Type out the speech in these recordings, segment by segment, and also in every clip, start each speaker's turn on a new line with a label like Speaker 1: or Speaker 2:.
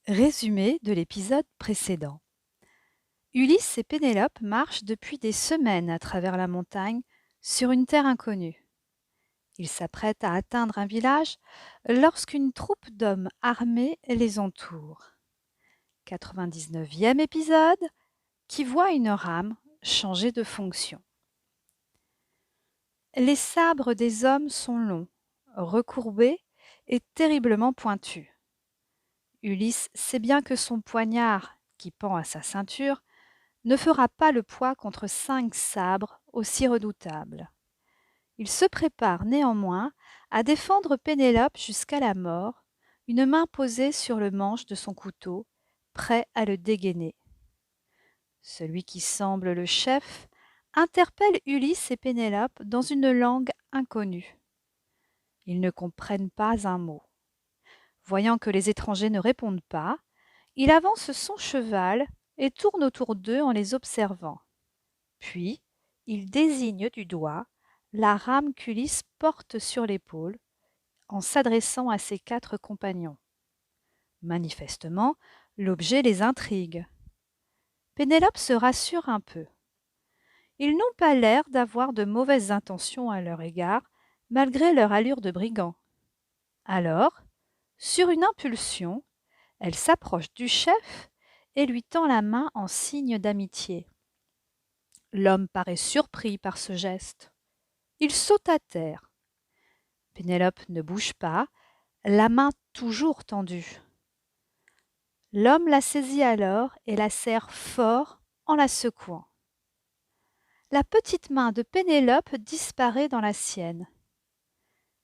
Speaker 1: Résumé de l'épisode précédent. Ulysse et Pénélope marchent depuis des semaines à travers la montagne sur une terre inconnue. Ils s'apprêtent à atteindre un village lorsqu'une troupe d'hommes armés les entoure. 99e épisode qui voit une rame changer de fonction. Les sabres des hommes sont longs, recourbés et terriblement pointus. Ulysse sait bien que son poignard, qui pend à sa ceinture, ne fera pas le poids contre 5 sabres aussi redoutables. Il se prépare néanmoins à défendre Pénélope jusqu'à la mort, une main posée sur le manche de son couteau, prêt à le dégainer. Celui qui semble le chef interpelle Ulysse et Pénélope dans une langue inconnue. Ils ne comprennent pas un mot. Voyant que les étrangers ne répondent pas, il avance son cheval et tourne autour d'eux en les observant. Puis, il désigne du doigt la rame qu'Ulysse porte sur l'épaule en s'adressant à ses 4 compagnons. Manifestement, l'objet les intrigue. Pénélope se rassure un peu. Ils n'ont pas l'air d'avoir de mauvaises intentions à leur égard, malgré leur allure de brigands. Alors, sur une impulsion, elle s'approche du chef et lui tend la main en signe d'amitié. L'homme paraît surpris par ce geste. Il saute à terre. Pénélope ne bouge pas, la main toujours tendue. L'homme la saisit alors et la serre fort en la secouant. La petite main de Pénélope disparaît dans la sienne.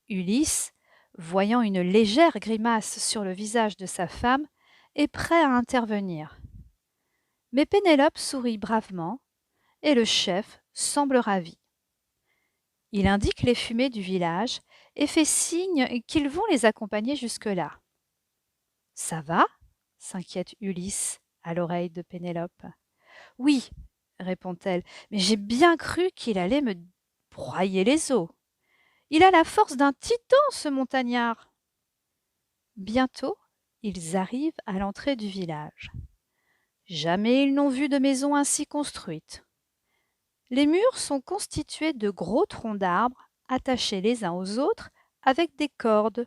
Speaker 1: Ulysse, voyant une légère grimace sur le visage de sa femme, est prêt à intervenir. Mais Pénélope sourit bravement et le chef semble ravi. Il indique les fumées du village et fait signe qu'ils vont les accompagner jusque-là. Ça va? S'inquiète Ulysse à l'oreille de Pénélope. Oui, répond-elle, mais j'ai bien cru qu'il allait me broyer les os. Il a la force d'un titan, ce montagnard. Bientôt, ils arrivent à l'entrée du village. Jamais ils n'ont vu de maison ainsi construite. Les murs sont constitués de gros troncs d'arbres attachés les uns aux autres avec des cordes.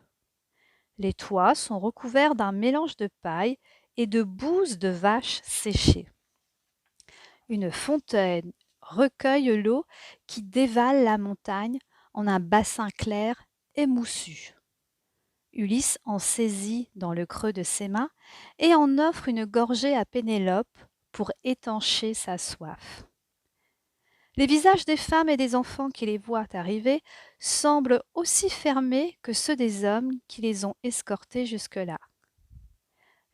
Speaker 1: Les toits sont recouverts d'un mélange de paille et de bouse de vache séchée. Une fontaine recueille l'eau qui dévale la montagne en un bassin clair et moussu. Ulysse en saisit dans le creux de ses mains et en offre une gorgée à Pénélope pour étancher sa soif. Les visages des femmes et des enfants qui les voient arriver semblent aussi fermés que ceux des hommes qui les ont escortés jusque-là.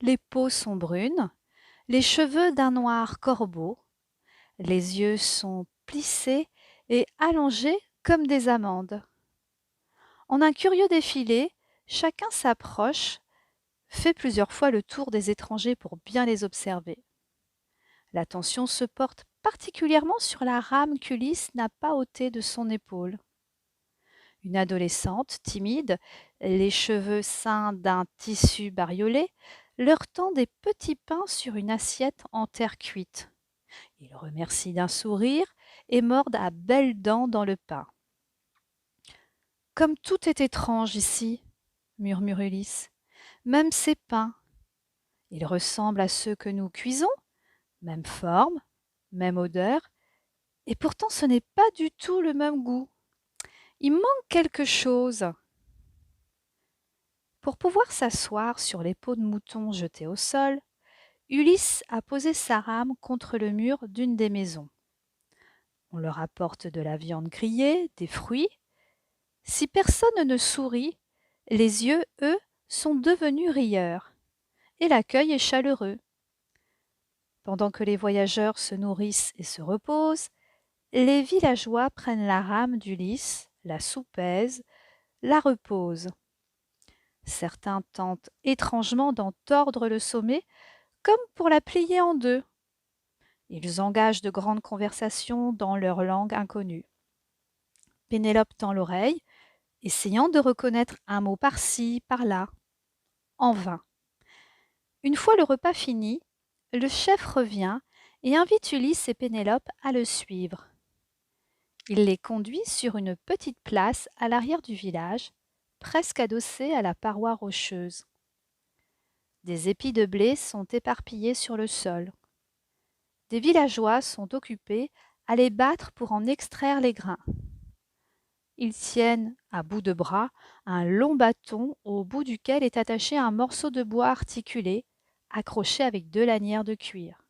Speaker 1: Les peaux sont brunes, les cheveux d'un noir corbeau, les yeux sont plissés et allongés comme des amandes. En un curieux défilé, chacun s'approche, fait plusieurs fois le tour des étrangers pour bien les observer. L'attention se porte particulièrement sur la rame qu'Ulysse n'a pas ôtée de son épaule. Une adolescente, timide, les cheveux ceints d'un tissu bariolé, leur tend des petits pains sur une assiette en terre cuite. Ils remercient d'un sourire et mordent à belles dents dans le pain. Comme tout est étrange ici, murmure Ulysse, même ces pains. Ils ressemblent à ceux que nous cuisons, même forme, même odeur, et pourtant ce n'est pas du tout le même goût. Il manque quelque chose. Pour pouvoir s'asseoir sur les peaux de mouton jetées au sol, Ulysse a posé sa rame contre le mur d'une des maisons. On leur apporte de la viande grillée, des fruits. Si personne ne sourit, les yeux, eux, sont devenus rieurs, et l'accueil est chaleureux. Pendant que les voyageurs se nourrissent et se reposent, les villageois prennent la rame d'Ulysse, la soupèsent, la reposent. Certains tentent étrangement d'en tordre le sommet, comme pour la plier en deux. Ils engagent de grandes conversations dans leur langue inconnue. Pénélope tend l'oreille, essayant de reconnaître un mot par-ci, par-là. En vain. Une fois le repas fini, le chef revient et invite Ulysse et Pénélope à le suivre. Il les conduit sur une petite place à l'arrière du village, presque adossée à la paroi rocheuse. Des épis de blé sont éparpillés sur le sol. Des villageois sont occupés à les battre pour en extraire les grains. Ils tiennent, à bout de bras, un long bâton au bout duquel est attaché un morceau de bois articulé, accroché avec 2 lanières de cuir.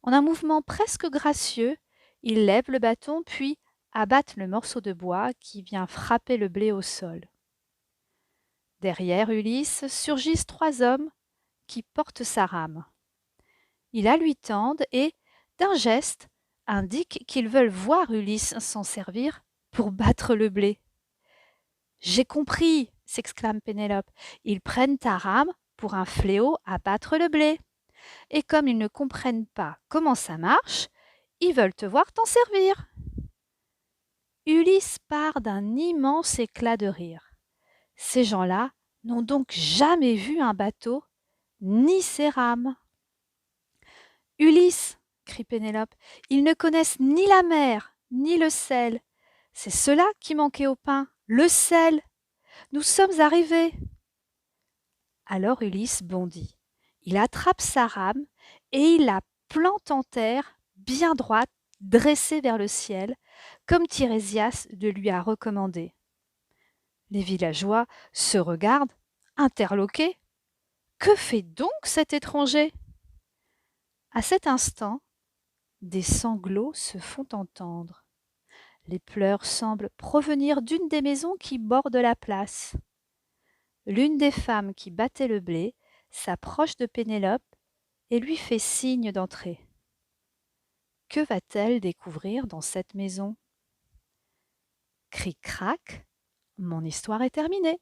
Speaker 1: En un mouvement presque gracieux, ils lèvent le bâton puis abattent le morceau de bois qui vient frapper le blé au sol. Derrière Ulysse surgissent 3 hommes qui portent sa rame. Ils la lui tendent et, d'un geste, indiquent qu'ils veulent voir Ulysse s'en servir pour battre le blé. J'ai compris, s'exclame Pénélope. Ils prennent ta rame pour un fléau à battre le blé. Et comme ils ne comprennent pas comment ça marche, ils veulent te voir t'en servir. Ulysse part d'un immense éclat de rire. Ces gens-là n'ont donc jamais vu un bateau, ni ses rames. Ulysse, crie Pénélope, ils ne connaissent ni la mer, ni le sel. C'est cela qui manquait au pain, le sel. Nous sommes arrivés. Alors Ulysse bondit. Il attrape sa rame et il la plante en terre, bien droite, dressée vers le ciel, comme Tirésias le lui a recommandé. Les villageois se regardent, interloqués. Que fait donc cet étranger? À cet instant, des sanglots se font entendre. Les pleurs semblent provenir d'une des maisons qui bordent la place. L'une des femmes qui battait le blé s'approche de Pénélope et lui fait signe d'entrer. Que va-t-elle découvrir dans cette maison? Cric-crac, mon histoire est terminée.